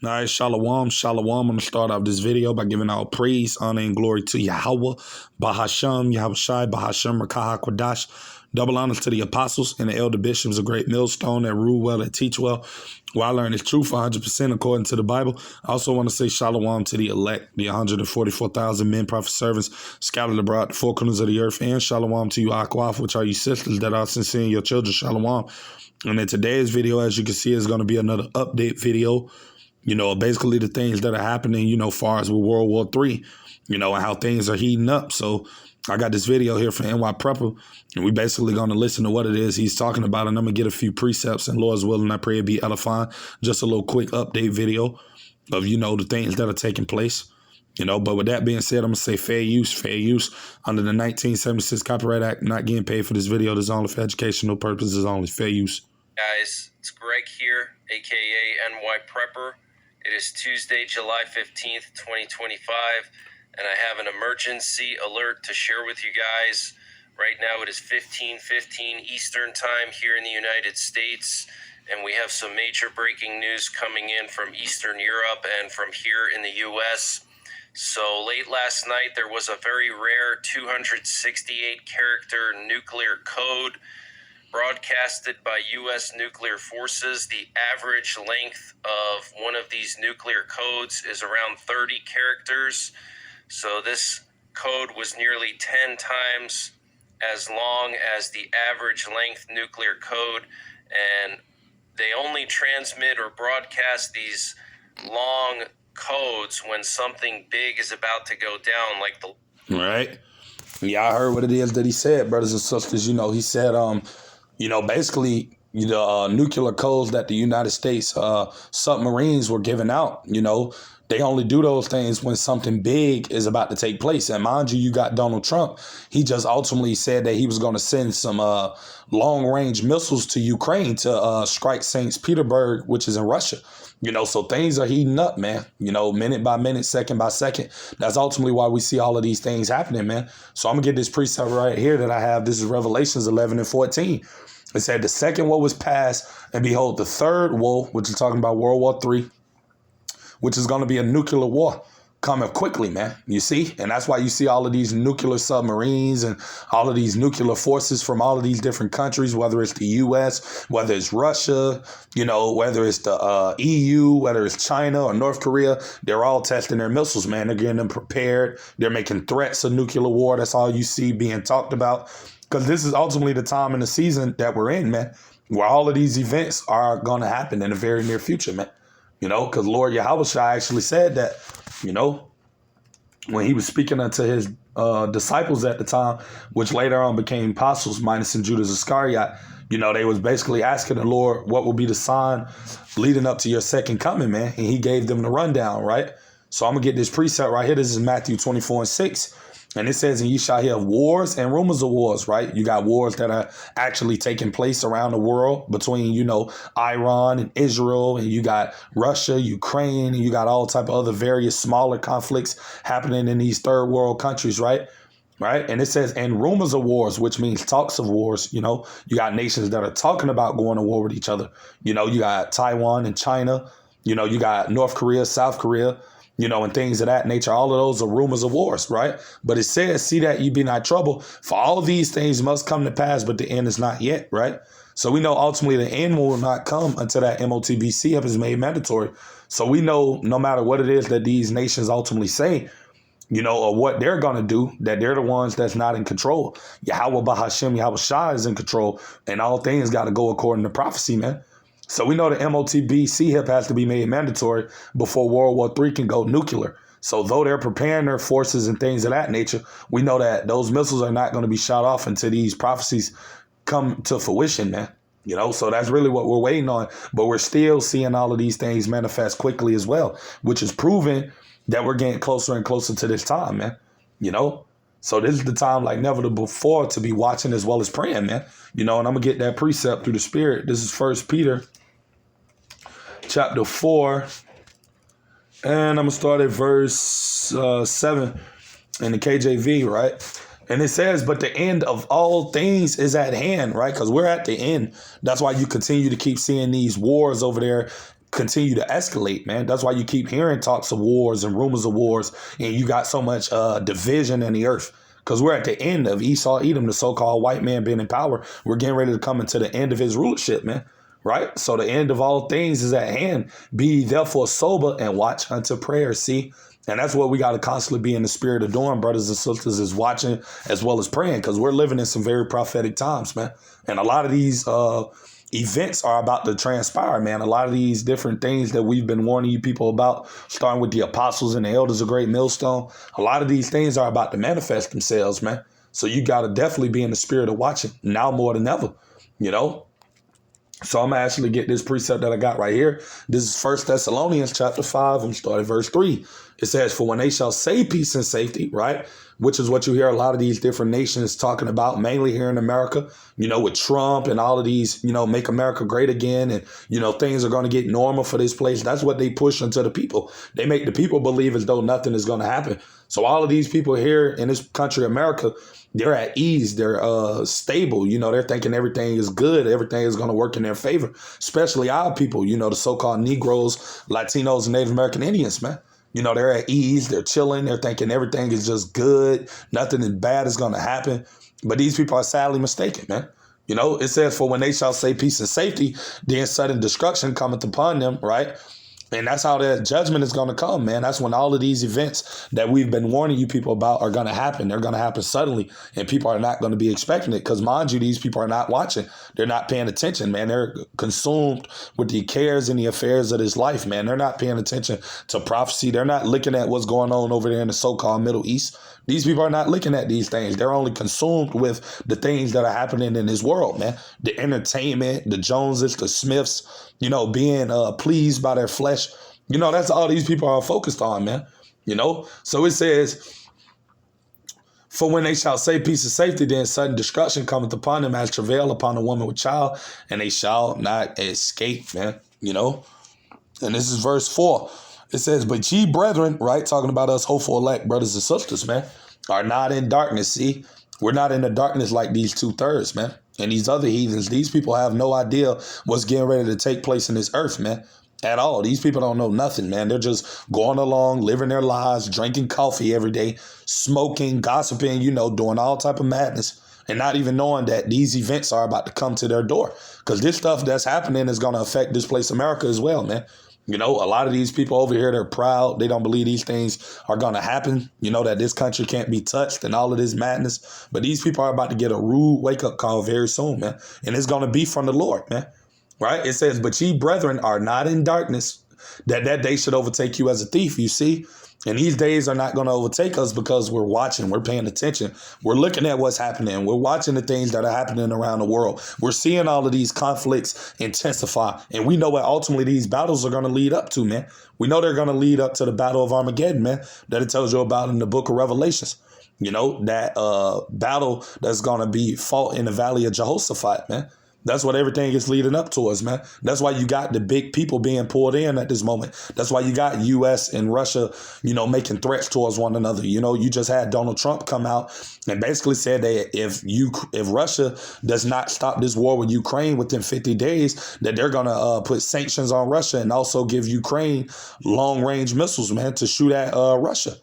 All right, shalom, shalom. I'm going to start off this video by giving all praise, honor, and glory to Yahweh, Bahasham, Yahushai, Bahasham, Rakah, Kwadash. Double honors to the apostles and the elder bishops, a great millstone that rule well and teach well. While I learn is truth 100% according to the Bible. I also want to say shalom to the elect, the 144,000 men, prophet servants scattered abroad the four corners of the earth, and shalom to you, Akwaf, which are you sisters that are sincere in your children, shalom. And in today's video, as you can see, is going to be another update video. Basically the things that are happening, far as with World War III, and how things are heating up. So I got this video here from NY Prepper, and we basically going to listen to what it is he's talking about, and I'm going to get a few precepts, and Lord's willing, I pray it be edifying. Just a little quick update video of, the things that are taking place. But with that being said, I'm going to say fair use under the 1976 Copyright Act. Not getting paid for this video. This is only for educational purposes only. Fair use. Guys, it's Greg here, aka NY Prepper. It is Tuesday, July 15th, 2025, and I have an emergency alert to share with you guys. Right now it is 15:15 Eastern Time here in the United States, and we have some major breaking news coming in from Eastern Europe and from here in the U.S. So late last night, there was a very rare 268-character nuclear code broadcasted by U.S. nuclear forces. The average length of one of these nuclear codes is around 30 characters. So this code was nearly 10 times as long as the average length nuclear code. And they only transmit or broadcast these long codes when something big is about to go down, like the... All right. Yeah, I heard what it is that he said, brothers and sisters. He said, basically, nuclear codes that the United States submarines were giving out, they only do those things when something big is about to take place. And mind you, you got Donald Trump. He just ultimately said that he was going to send some long-range missiles to Ukraine to strike St. Petersburg, which is in Russia. So things are heating up, man, minute by minute, second by second. That's ultimately why we see all of these things happening, man. So I'm going to get this precept right here that I have. This is Revelations 11:14. It said the second woe was past, and behold, the third woe, which is talking about World War III, which is going to be a nuclear war coming quickly, man. You see? And that's why you see all of these nuclear submarines and all of these nuclear forces from all of these different countries, whether it's the U.S., whether it's Russia, whether it's the EU, whether it's China or North Korea. They're all testing their missiles, man. They're getting them prepared. They're making threats of nuclear war. That's all you see being talked about. Because this is ultimately the time in the season that we're in, man, where all of these events are going to happen in the very near future, man. Because Lord Yahushua actually said that, when he was speaking unto his disciples at the time, which later on became apostles, minus in Judas Iscariot, they was basically asking the Lord what will be the sign leading up to your second coming, man. And he gave them the rundown, right? So I'm going to get this precept right here. This is Matthew 24:6. And it says, and ye shall hear of wars and rumors of wars, right? You got wars that are actually taking place around the world between, Iran and Israel, and you got Russia, Ukraine, and you got all type of other various smaller conflicts happening in these third world countries, right? Right. And it says, and rumors of wars, which means talks of wars. You got nations that are talking about going to war with each other. You got Taiwan and China. You got North Korea, South Korea. And things of that nature. All of those are rumors of wars, right? But it says, see that you be not troubled, for all of these things must come to pass, but the end is not yet, right? So we know ultimately the end will not come until that MOTBC is made mandatory. So we know no matter what it is that these nations ultimately say, or what they're going to do, that they're the ones that's not in control. Yahweh Bahasham, Yahweh Shah is in control, and all things got to go according to prophecy, man. So we know the MOTBC has to be made mandatory before World War III can go nuclear. So though they're preparing their forces and things of that nature, we know that those missiles are not going to be shot off until these prophecies come to fruition, man. So that's really what we're waiting on. But we're still seeing all of these things manifest quickly as well, which is proving that we're getting closer and closer to this time, man. So this is the time like never before to be watching as well as praying, man. And I'm going to get that precept through the Spirit. This is 1 Peter chapter 4. And I'm going to start at verse 7 in the KJV, right? And it says, but the end of all things is at hand, right? Because we're at the end. That's why you continue to keep seeing these wars over there continue to escalate, man. That's why you keep hearing talks of wars and rumors of wars, and you got so much division in the earth. Because we're at the end of Esau, Edom, the so-called white man being in power. We're getting ready to come into the end of his rulership, man. Right? So the end of all things is at hand. Be therefore sober and watch unto prayer. See? And that's what we got to constantly be in the spirit of doing, brothers and sisters, is watching as well as praying, because we're living in some very prophetic times, man. And a lot of these events are about to transpire, man. A lot of these different things that we've been warning you people about, starting with the apostles and the elders of Great Millstone, a lot of these things are about to manifest themselves, man. So you got to definitely be in the spirit of watching now more than ever, you know? So I'm going to actually get this precept that I got right here. This is 1 Thessalonians chapter 5. I'm starting verse 3. It says, for when they shall say peace and safety, right? Which is what you hear a lot of these different nations talking about, mainly here in America, you know, with Trump and all of these, you know, make America great again. And, you know, things are going to get normal for this place. That's what they push into the people. They make the people believe as though nothing is going to happen. So all of these people here in this country, America, they're at ease. They're stable. You know, they're thinking everything is good. Everything is going to work in their favor, especially our people, you know, the so-called Negroes, Latinos, and Native American Indians, man. You know, they're at ease. They're chilling. They're thinking everything is just good. Nothing bad is going to happen. But these people are sadly mistaken, man. You know, it says, for when they shall say peace and safety, then sudden destruction cometh upon them, right? And that's how that judgment is going to come, man. That's when all of these events that we've been warning you people about are going to happen. They're going to happen suddenly, and people are not going to be expecting it because, mind you, these people are not watching. They're not paying attention, man. They're consumed with the cares and the affairs of this life, man. They're not paying attention to prophecy. They're not looking at what's going on over there in the so-called Middle East. These people are not looking at these things. They're only consumed with the things that are happening in this world, man. The entertainment, the Joneses, the Smiths, you know, being pleased by their flesh. You know, that's all these people are focused on, man. You know, so it says, for when they shall say peace and safety, then sudden destruction cometh upon them as travail upon a woman with child, and they shall not escape, man. You know, and this is verse 4. It says, but ye brethren, right, talking about us hopeful elect brothers and sisters, man, are not in darkness. See, we're not in the darkness like these 2/3, man. And these other heathens, these people have no idea what's getting ready to take place in this earth, man, at all. These people don't know nothing, man. They're just going along, living their lives, drinking coffee every day, smoking, gossiping, you know, doing all type of madness, and not even knowing that these events are about to come to their door. Because this stuff that's happening is going to affect this place, America, as well, man. You know, a lot of these people over here, they're proud. They don't believe these things are going to happen. You know, that this country can't be touched and all of this madness. But these people are about to get a rude wake-up call very soon, man. And it's going to be from the Lord, man. Right? It says, but ye brethren are not in darkness, that day should overtake you as a thief, you see. And these days are not going to overtake us because we're watching, we're paying attention. We're looking at what's happening. We're watching the things that are happening around the world. We're seeing all of these conflicts intensify. And we know what ultimately these battles are going to lead up to, man. We know they're going to lead up to the Battle of Armageddon, man, that it tells you about in the book of Revelations. You know, that battle that's going to be fought in the Valley of Jehoshaphat, man. That's what everything is leading up towards, man. That's why you got the big people being pulled in at this moment. That's why you got U.S. and Russia, you know, making threats towards one another. You know, you just had Donald Trump come out and basically said that if Russia does not stop this war with Ukraine within 50 days, that they're going to put sanctions on Russia and also give Ukraine long-range missiles, man, to shoot at Russia,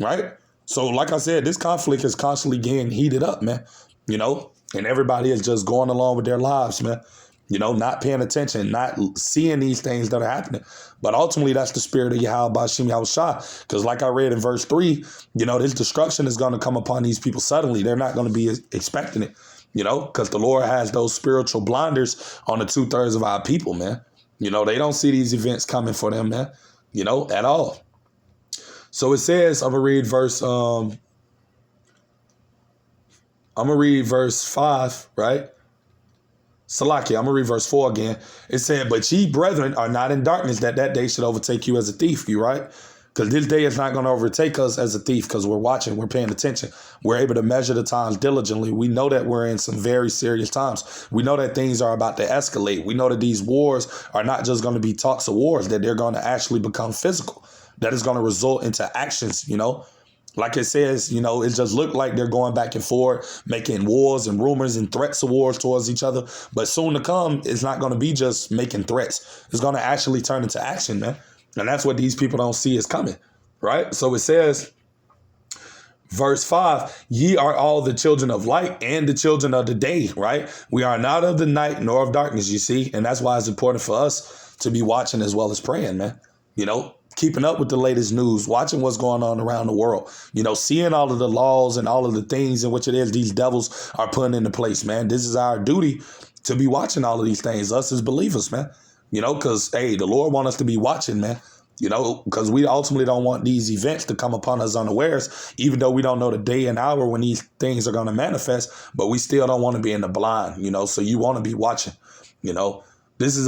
right? So, like I said, this conflict is constantly getting heated up, man, you know. And everybody is just going along with their lives, man. You know, not paying attention, not seeing these things that are happening. But ultimately, that's the spirit of Yahweh Bashim Yahushua. Because like I read in verse 3, you know, this destruction is going to come upon these people suddenly. They're not going to be expecting it, you know, because the Lord has those spiritual blinders on the 2/3 of our people, man. You know, they don't see these events coming for them, man, you know, at all. So it says, I'm going to read verse 5, right? Salaki, I'm going to read verse 4 again. It said, but ye brethren are not in darkness, that day should overtake you as a thief, you right? Because this day is not going to overtake us as a thief because we're watching, we're paying attention. We're able to measure the times diligently. We know that we're in some very serious times. We know that things are about to escalate. We know that these wars are not just going to be talks of wars, that they're going to actually become physical. That is going to result into actions, you know. Like it says, you know, it just looked like they're going back and forth, making wars and rumors and threats of wars towards each other. But soon to come, it's not going to be just making threats. It's going to actually turn into action, man. And that's what these people don't see is coming, right? So it says, verse 5, ye are all the children of light and the children of the day, right? We are not of the night nor of darkness, you see. And that's why it's important for us to be watching as well as praying, man. You know, keeping up with the latest news, watching what's going on around the world, you know, seeing all of the laws and all of the things in which it is these devils are putting into place, man. This is our duty to be watching all of these things, us as believers, man. You know, because, hey, the Lord wants us to be watching, man. You know, because we ultimately don't want these events to come upon us unawares, even though we don't know the day and hour when these things are going to manifest, but we still don't want to be in the blind, you know, so you want to be watching, you know. This is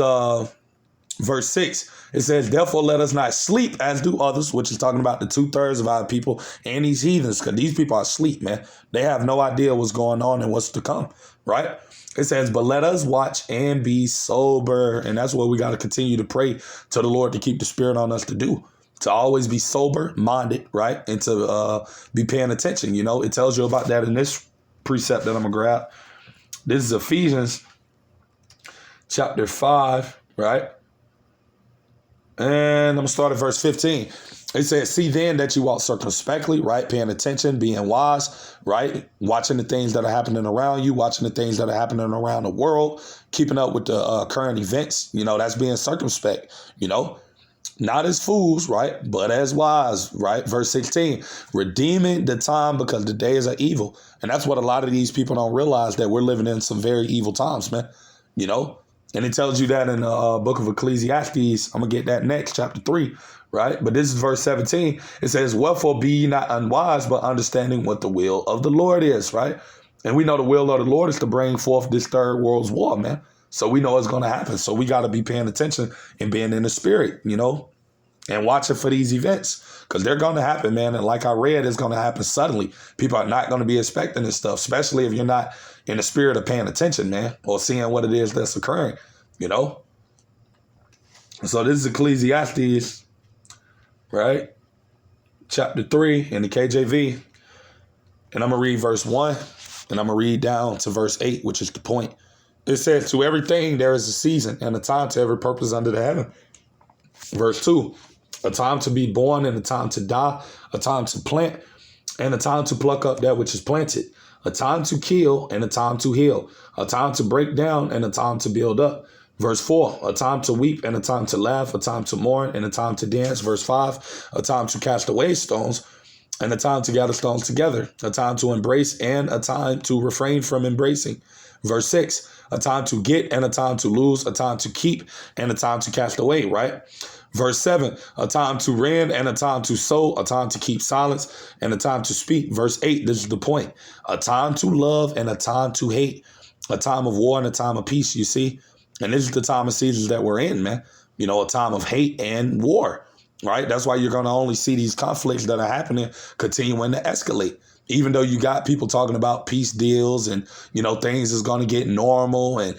verse 6. It says, therefore let us not sleep as do others, which is talking about the 2/3 of our people and these heathens, because these people are asleep, man. They have no idea what's going on and what's to come, right? It says, but let us watch and be sober. And that's what we got to continue to pray to the Lord to keep the spirit on us to do, to always be sober minded, right? And to be paying attention. You know, it tells you about that in this precept that I'm going to grab. This is Ephesians chapter 5, right? And I'm going to start at verse 15. It says, see then that you walk circumspectly, right? Paying attention, being wise, right? Watching the things that are happening around you, watching the things that are happening around the world, keeping up with the current events. You know, that's being circumspect, you know, not as fools, right? But as wise, right? Verse 16, redeeming the time because the days are evil. And that's what a lot of these people don't realize, that we're living in some very evil times, man, you know? And it tells you that in the book of Ecclesiastes. I'm going to get that next, chapter 3, right? But this is verse 17. It says, wherefore be ye not unwise, but understanding what the will of the Lord is, right? And we know the will of the Lord is to bring forth this third world's war, man. So we know it's going to happen. So we got to be paying attention and being in the spirit, you know, and watching for these events, because they're going to happen, man. And like I read, it's going to happen suddenly. People are not going to be expecting this stuff, especially if you're not in the spirit of paying attention, man, or seeing what it is that's occurring, you know. So this is Ecclesiastes, right? Chapter 3 in the KJV. And I'm going to read verse 1, and I'm going to read down to verse 8, which is the point. It says, to everything there is a season and a time to every purpose under the heaven. Verse 2, a time to be born and a time to die, a time to plant and a time to pluck up that which is planted, a time to kill and a time to heal, a time to break down and a time to build up. Verse 4, a time to weep and a time to laugh, a time to mourn and a time to dance. Verse 5, a time to cast away stones and a time to gather stones together, a time to embrace and a time to refrain from embracing. Verse 6, a time to get and a time to lose, a time to keep and a time to cast away, right? Verse 7, a time to rend and a time to sow, a time to keep silence and a time to speak. Verse 8, this is the point, a time to love and a time to hate, a time of war and a time of peace, you see? And this is the time of seasons that we're in, man. You know, a time of hate and war, right? That's why you're going to only see these conflicts that are happening continuing to escalate. Even though you got people talking about peace deals and, you know, things is going to get normal and,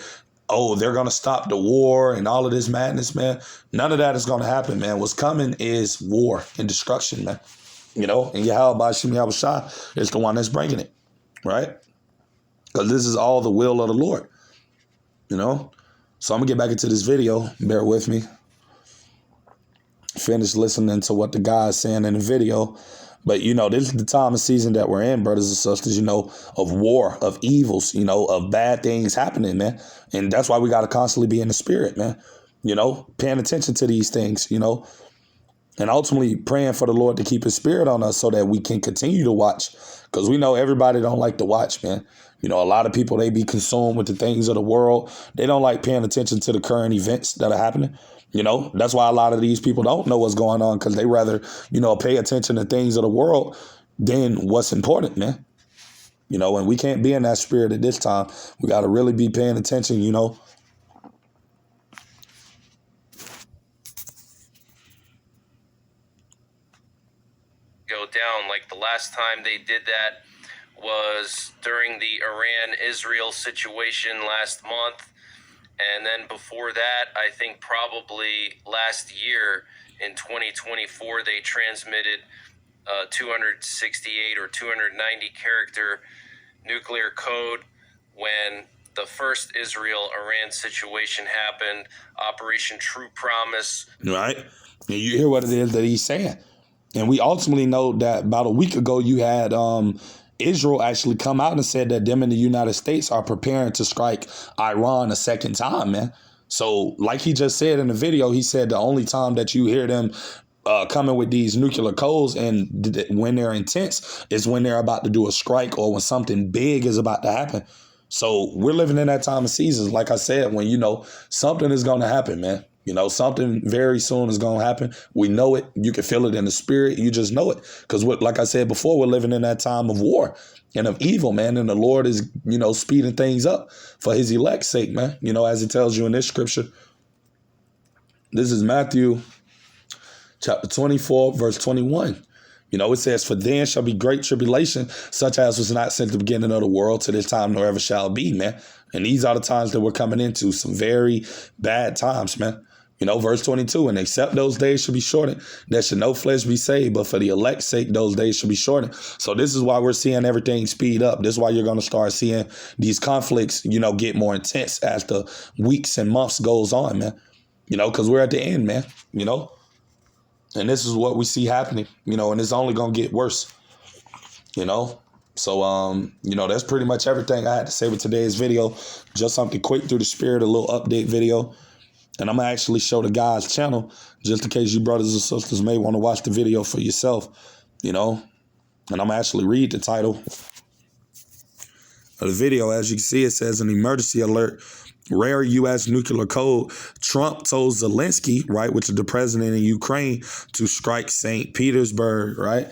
oh, they're going to stop the war and all of this madness, man. None of that is going to happen, man. What's coming is war and destruction, man. You know, and Yahweh Bashim Yahushua is the one that's bringing it, right? Because this is all the will of the Lord, you know. So I'm going to get back into this video. Bear with me. Finish listening to what the guy is saying in the video. But, you know, this is the time and season that we're in, brothers and sisters, you know, of war, of evils, you know, of bad things happening, man. And that's why we got to constantly be in the spirit, man, you know, paying attention to these things, you know, and ultimately praying for the Lord to keep his spirit on us so that we can continue to watch, because we know everybody don't like to watch, man. You know, a lot of people, they be consumed with the things of the world. They don't like paying attention to the current events that are happening. You know, that's why a lot of these people don't know what's going on, because they rather, you know, pay attention to things of the world than what's important, man. You know, and we can't be in that spirit at this time. We got to really be paying attention, you know. Go down. Like the last time they did that was during the Iran-Israel situation last month. And then before that, I think probably last year in 2024, they transmitted 268 or 290 character nuclear code when the first Israel-Iran situation happened, Operation True Promise. Right? And you hear what it is that he's saying. And we ultimately know that about a week ago, you had Israel actually come out and said that them in the United States are preparing to strike Iran a second time, man. So like he just said in the video, he said the only time that you hear them coming with these nuclear codes and when they're intense is when they're about to do a strike or when something big is about to happen. So we're living in that time of seasons. Like I said, when, you know, something is going to happen, man. You know, something very soon is going to happen. We know it. You can feel it in the spirit. You just know it. Because like I said before, we're living in that time of war and of evil, man. And the Lord is, you know, speeding things up for his elect's sake, man. You know, as it tells you in this scripture. This is Matthew chapter 24, verse 21. You know, it says, "For then shall be great tribulation, such as was not since the beginning of the world to this time, nor ever shall be," man. And these are the times that we're coming into, some very bad times, man. You know, verse 22, "And except those days should be shortened, there should no flesh be saved, but for the elect's sake, those days should be shortened." So this is why we're seeing everything speed up. This is why you're going to start seeing these conflicts, you know, get more intense as the weeks and months goes on, man. You know, because we're at the end, man, you know. And this is what we see happening, you know, and it's only going to get worse, you know. So, you know, that's pretty much everything I had to say with today's video. Just something quick through the spirit, a little update video. And I'm going to actually show the guy's channel just in case you brothers and sisters may want to watch the video for yourself, you know. And I'm going to actually read the title of the video. As you can see, it says, "An emergency alert. Rare U.S. nuclear code. Trump told Zelensky," right, which is the president in Ukraine, "to strike St. Petersburg," right?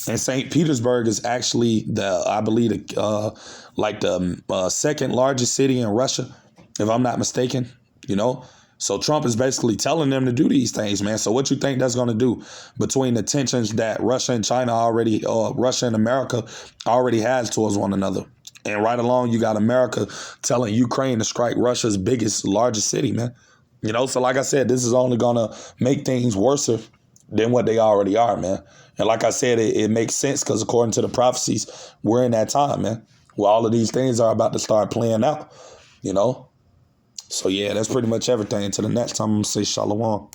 And St. Petersburg is actually I believe, the second largest city in Russia, if I'm not mistaken, you know. So Trump is basically telling them to do these things, man. So what you think that's going to do between the tensions that Russia and Russia and America already has towards one another? And right along, you got America telling Ukraine to strike Russia's largest city, man. You know, so like I said, this is only going to make things worse than what they already are, man. And like I said, it makes sense because according to the prophecies, we're in that time, man, where all of these things are about to start playing out, you know. So, yeah, that's pretty much everything. Until the next time, I'm going to say shalom.